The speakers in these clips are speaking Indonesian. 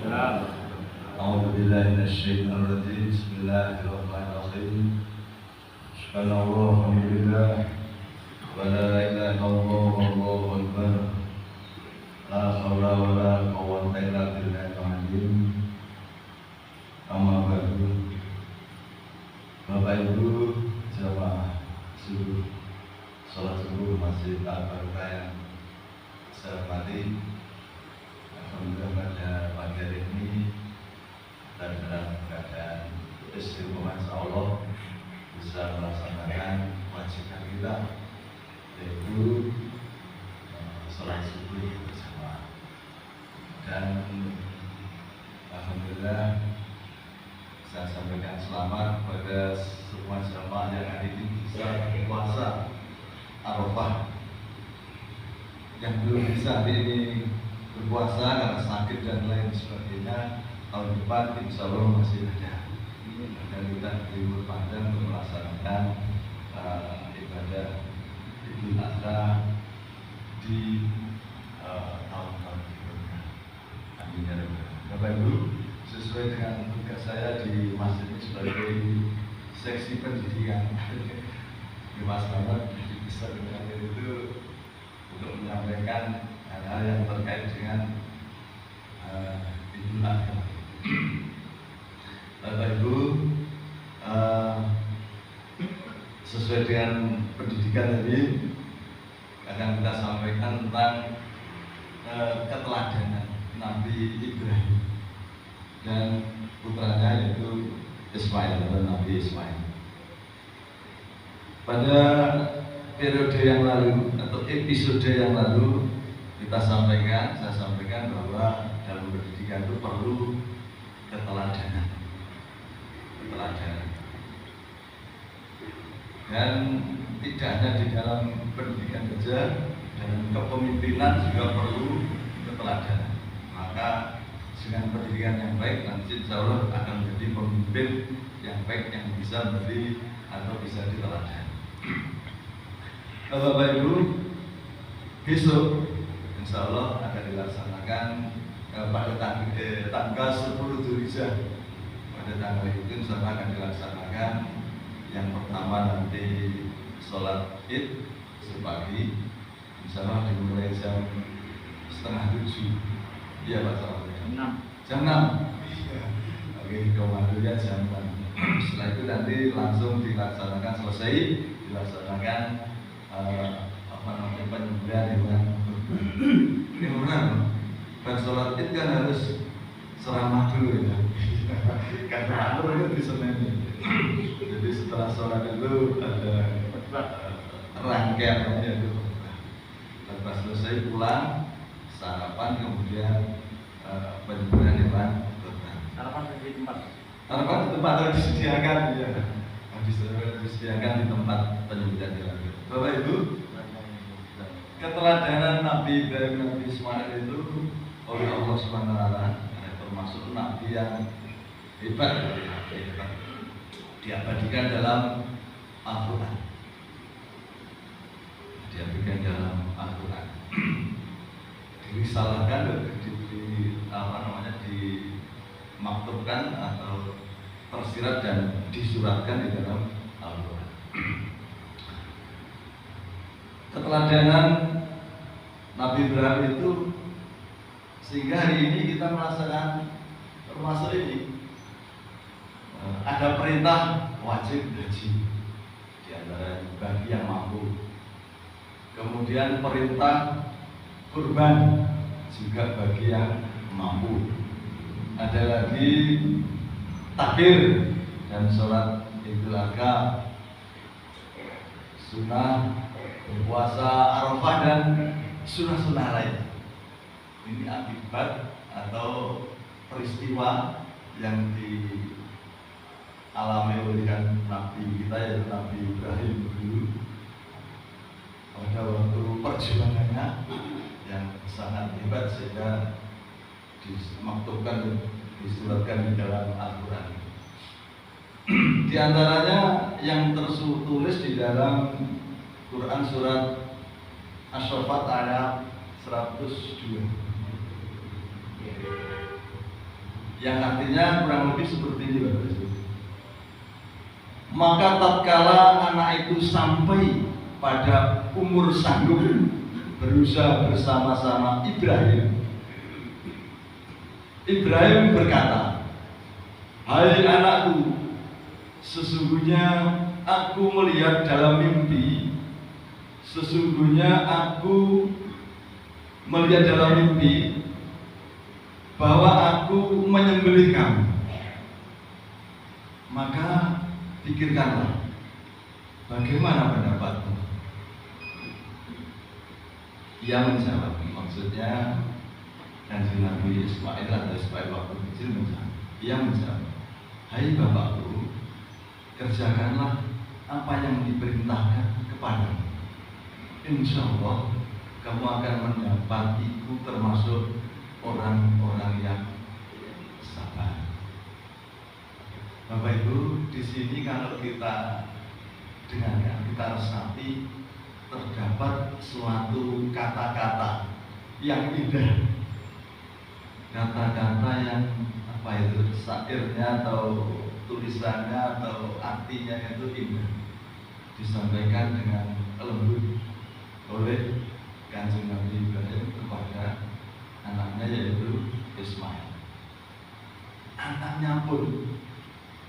أعوذ بالله من الشيطان الرجيم. بسم الله الرحمن الرحيم. سبحان الله والحمد لله ولا إله إلا الله والله أكبر. لا حول ولا قوة إلا بالله العظيم. Amma ba'du. Bapak Ibu jamaah subuh salat subuh Masjid Al-Barokah yang saya hormati, alhamdulillah pada pagi hari ini dan dalam keadaan istiqomah insyaallah bisa melaksanakan kewajiban kita, yaitu salat subuh bersama. Dan alhamdulillah saya sampaikan selamat pada semua jamaah yang hari ini bisa puasa Arafah. Yang belum bisa hari ini berpuasa karena sakit dan lain sebagainya, tahun depan insya Allah masih ada. Dan kita libur panjang untuk melaksanakan ibadah Idul Adha di tahun-tahun berikutnya. Amin ya rabbal alamin. Bapak Ibu, sesuai dengan tugas saya di masjid ini sebagai seksi pendidikan di masyarakat, bisa dengan itu untuk menyampaikan hal-hal yang terkait dengan Idul Adha. Bapak Ibu, sesuai dengan pendidikan tadi akan kita sampaikan tentang keteladanan Nabi Ibrahim dan putranya yaitu Ismail atau Nabi Ismail. Pada periode yang lalu atau episode yang lalu saya sampaikan bahwa dalam pendidikan itu perlu keteladanan. Dan tidak hanya di dalam pendidikan saja, dalam kepemimpinan juga perlu keteladanan. Maka dengan pendidikan yang baik nanti insya Allah akan menjadi pemimpin yang baik yang bisa memberi atau bisa diteladani. Bapak Ibu, besok insya Allah akan dilaksanakan pada tanggal 10 Dzulhijjah. Pada tanggal itu insya Allah akan dilaksanakan yang pertama nanti sholat Id sepagi, insya Allah dimulai jam 6:30. Iya Pak Salam. Jam 6. Iya. Oke, komandonya jam 6. Setelah itu nanti langsung selesai dilaksanakan penyembelihan hewan. Ini benar. Pada sholat Id kan harus ceramah dulu ya. Karena atur itu di Senin. Jadi setelah sholat itu ada rangkaiannya itu. Lepas selesai pulang, sarapan, kemudian penyembelihan hewan kurban. Sarapan di tempat. Sarapan di tempat harus disediakan, ya. Disediakan di tempat penyembelihan hewan. Bapak Ibu, keteladanan Nabi Ibrahim, Nabi Ismail itu oleh Allah Subhanahu wa taala termasuk nabi yang hebat, diabadikan dalam Al-Quran. Dirisalahkan, dimaktubkan atau tersirat dan disuratkan di dalam Al-Quran. Keteladanan Nabi Ibrahim itu sehingga hari ini kita merasakan termasuk ini ada perintah wajib haji di antara bagi yang mampu. Kemudian perintah kurban juga bagi yang mampu. Ada lagi takbir dan sholat Idul Adha, sunnah berpuasa Arafah dan sunnah-sunnah lain. Ini akibat atau peristiwa yang dialami oleh Nabi kita yaitu Nabi Ibrahim dulu pada waktu perjuangannya yang sangat hebat sehingga dimaktubkan, disuratkan di dalam Al-Quran. Di antaranya yang tertulis di dalam Quran surat Asy-Syaffat ayat 102. yang artinya kurang lebih seperti ini Bapak Ibu. Maka tatkala anak itu sampai pada umur sanggup berusaha bersama-sama Ibrahim berkata, "Hai anakku, sesungguhnya aku melihat dalam mimpi, bahwa aku menyembelih kamu. Maka pikirkanlah, bagaimana pendapatmu?" Ia menjawab, maksudnya Kanjeng Nabi Ismail atau Ismail waktu kecil menjawab. Ia menjawab, "Hai bapakku, kerjakanlah apa yang diperintahkan kepadamu. Insya Allah kamu akan mendapatiku termasuk orang-orang yang sabar." Bapak Ibu, di sini kalau kita dengarkan, kita resapi, terdapat suatu kata-kata yang indah, kata-kata yang syairnya atau tulisannya atau artinya itu indah, disampaikan dengan lembut oleh Kanjeng Nabi Ibrahim kepada anaknya yaitu Ismail. Anaknya pun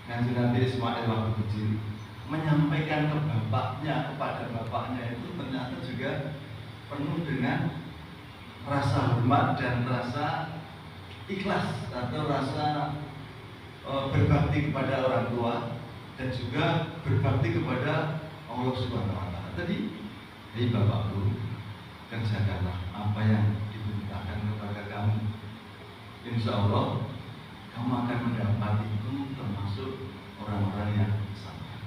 Kanjeng Nabi Ismail waktu kecil menyampaikan kepada bapaknya itu ternyata juga penuh dengan rasa hormat dan rasa ikhlas atau rasa berbakti kepada orang tua dan juga berbakti kepada Allah Subhanahu wa Ta'ala. Tadi, "Hei bapakku, kerjakanlah apa yang diperintahkan kepada kamu. Insya Allah kamu akan mendapatiku termasuk orang-orang yang sabar."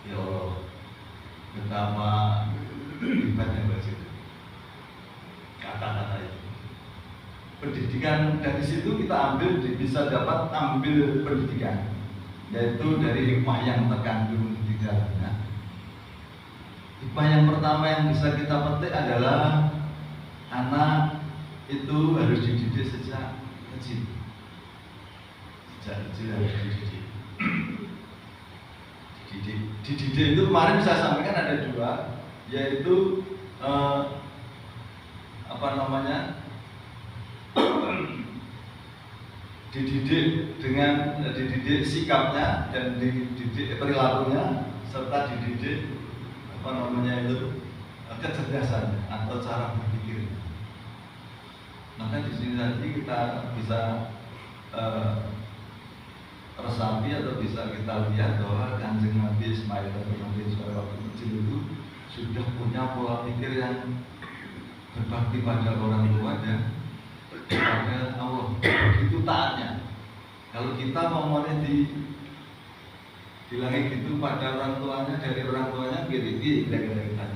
Ya Allah, betapa hebatnya baca kata-kata itu. Pendidikan dari situ kita bisa dapat ambil pendidikan, yaitu dari hikmah yang terkandung di dalamnya. Hikmah yang pertama yang bisa kita petik adalah anak itu harus dididik sejak kecil. Sejak kecil harus dididik. Dididik itu kemarin saya sampaikan ada dua, yaitu dididik sikapnya dan dididik perilakunya, serta dididik kecerdasan atau cara berpikir. Maka di sini tadi kita bisa resapi atau bisa kita lihat bahwa Kanjeng Nabi Ismail atau Nabi Ismail waktu kecil itu sudah punya pola pikir yang berbakti pada orang tua dan kepada Allah. Itu taatnya. Kalau kita mau bilangnya gitu pada orang tuanya, dari orang tuanya kira-kira kita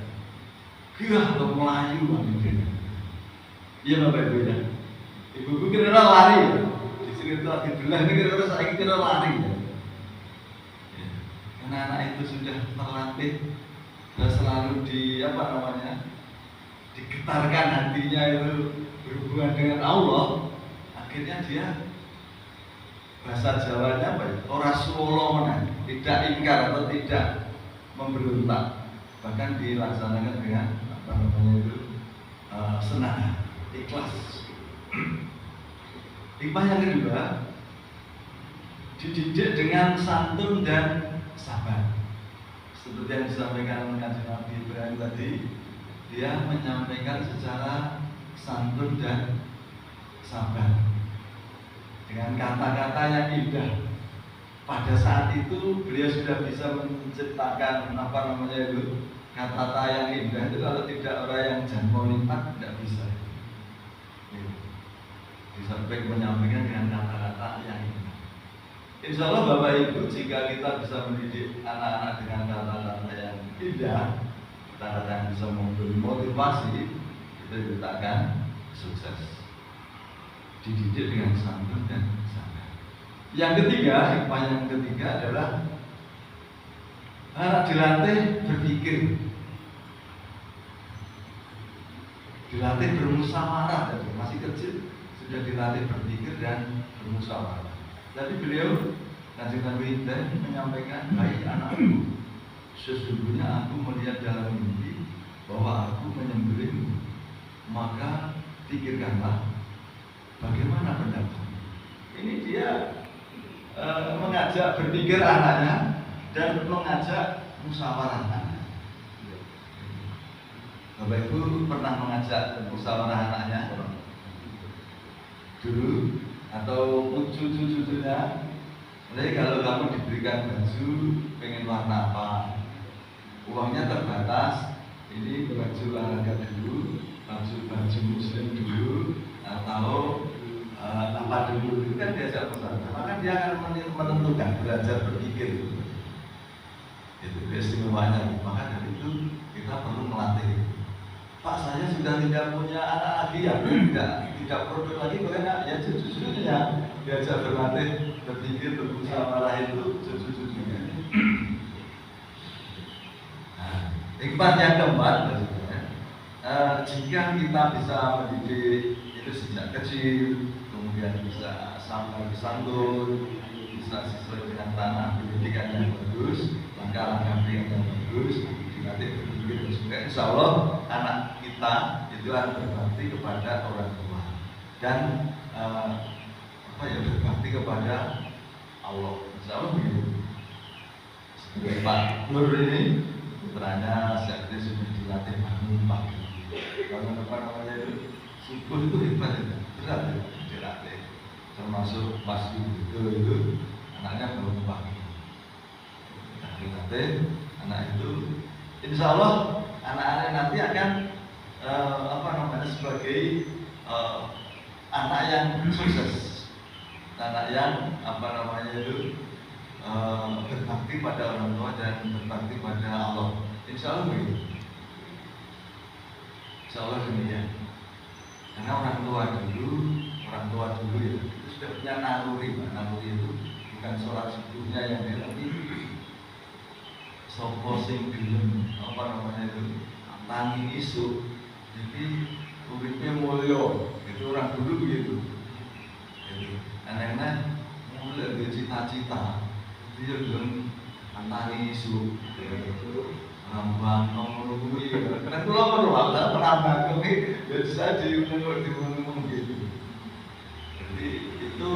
gerah atau melayu gitu. Iya Bapak Ibu ya. Ibu-ibu kira-kira lari ya. Cerita dibilang ini kira-kira saya kira lari ya. Karena anak itu sudah terlatih dan selalu digetarkan hatinya itu berhubungan dengan Allah, akhirnya dia bahasa Jawanya ora swolo meneh, tidak ingkar atau tidak memberontak, bahkan dilaksanakan dengan senang, ikhlas. Hikmah yang kedua, dididik dengan santun dan sabar. Seperti yang disampaikan Kanjeng Nabi Ibrahim tadi, dia menyampaikan secara santun dan sabar dengan kata-kata yang indah. Pada saat itu beliau sudah bisa menciptakan kata-kata yang indah itu, kalau tidak orang yang jamolipat tidak bisa. Disampaikan menyampaikan dengan kata-kata yang indah. Insya Allah Bapak Ibu, jika kita bisa mendidik anak-anak dengan kata-kata yang indah, kata-kata yang bisa memberi motivasi, kita akan sukses. Dididik dengan santun dan sabar. Yang ketiga, hikmah yang ketiga adalah anak dilatih berpikir, dilatih bermusyawarah. Masih kecil sudah dilatih berpikir dan bermusyawarah. Tapi beliau Kanjeng Nabi menyampaikan, "Hai anakku, sesungguhnya aku melihat dalam mimpi bahwa aku menyembelihmu, maka pikirkanlah bagaimana pendapat." Ini dia mengajak berpikir anaknya dan mengajak musyawarah anaknya. Bapak Ibu pernah mengajak musyawarah anaknya dulu atau cucu-cucunya? Jadi kalau kamu diberikan baju, pengen warna apa? Uangnya terbatas, ini baju olahraga dulu, baju muslim dulu, atau apa dulu, itu kan diajak musyawarah. Maka dia akan menentukan, belajar berpikir. Itu keistimewanya. Maka dari itu kita perlu melatih. Pak, saya sudah tidak punya anak lagi, ya tidak produk lagi, karena ya cucu-cucunya diajak berlatih berpikir, bermusyawarah itu cucu-cucunya. Nah, hikmah yang keempat, jika kita bisa mendidik itu sejak kecil, kemudian bisa sampai santun, bisa sesuai dengan tanah pendidikan yang bagus, langkah-langkah yang bagus, dilatih berpikir dan juga insya Allah anak kita itu akan berbakti kepada orang tua dan berbakti kepada Allah. Insya Allah begitu. Sebagai Pak Nur ini putranya sejak kecil sudah dilatih bangun pagi. Kalau itu subuh itu hebat ya, berat ya, dilatih. Termasuk pas itu anaknya bangun pagi. Dilatih anak itu, insya Allah anak-anak nanti akan sebagai anak yang sukses, anak yang berbakti pada orang tua dan berbakti pada Allah. Insya Allah begitu. Insya Allah demikian. Karena orang tua dulu ya itu sudah punya naluri. Naluri itu bukan sholat subuhnya yang tapi sopo sing gelem tangi isu, jadi uripnya mulya. Itu orang dulu begitu. Anak-anak mulai dari cita-cita, dia gelem tangi isu, rambang nomor kuwi. Karena kula pernah ini biasa diumum gitu. Jadi itu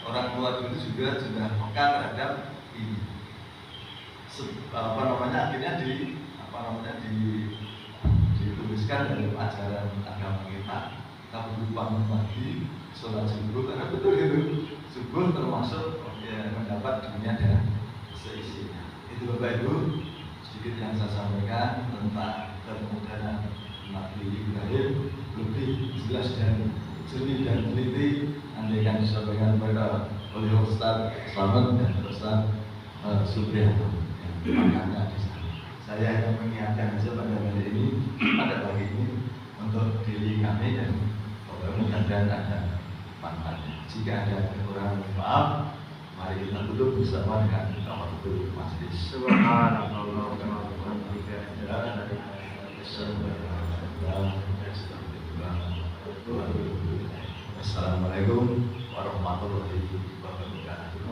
orang tua dulu juga sudah peka terhadap ini. Akhirnya dituliskan dalam ajaran agama kita bangun pagi, sholat subuh, karena betul itu subuh termasuk mendapat dunia dan seisinya. Itu Bapak Ibu sedikit yang saya sampaikan tentang kemudahan Nabi Ibrahim, lebih jelas dan jernih dan teliti nanti akan disampaikan oleh Ustaz Slamet dan Ustaz Supriyanto. Makanya di sana saya hanya mengingatkan saja pada pagi ini untuk diri kami dan mudah-mudahan ada manfaatnya. Jika ada kekurangan, maaf. Mari kita tutup bersama dengan tawasul majlis. Assalamualaikum warahmatullahi wabarakatuh.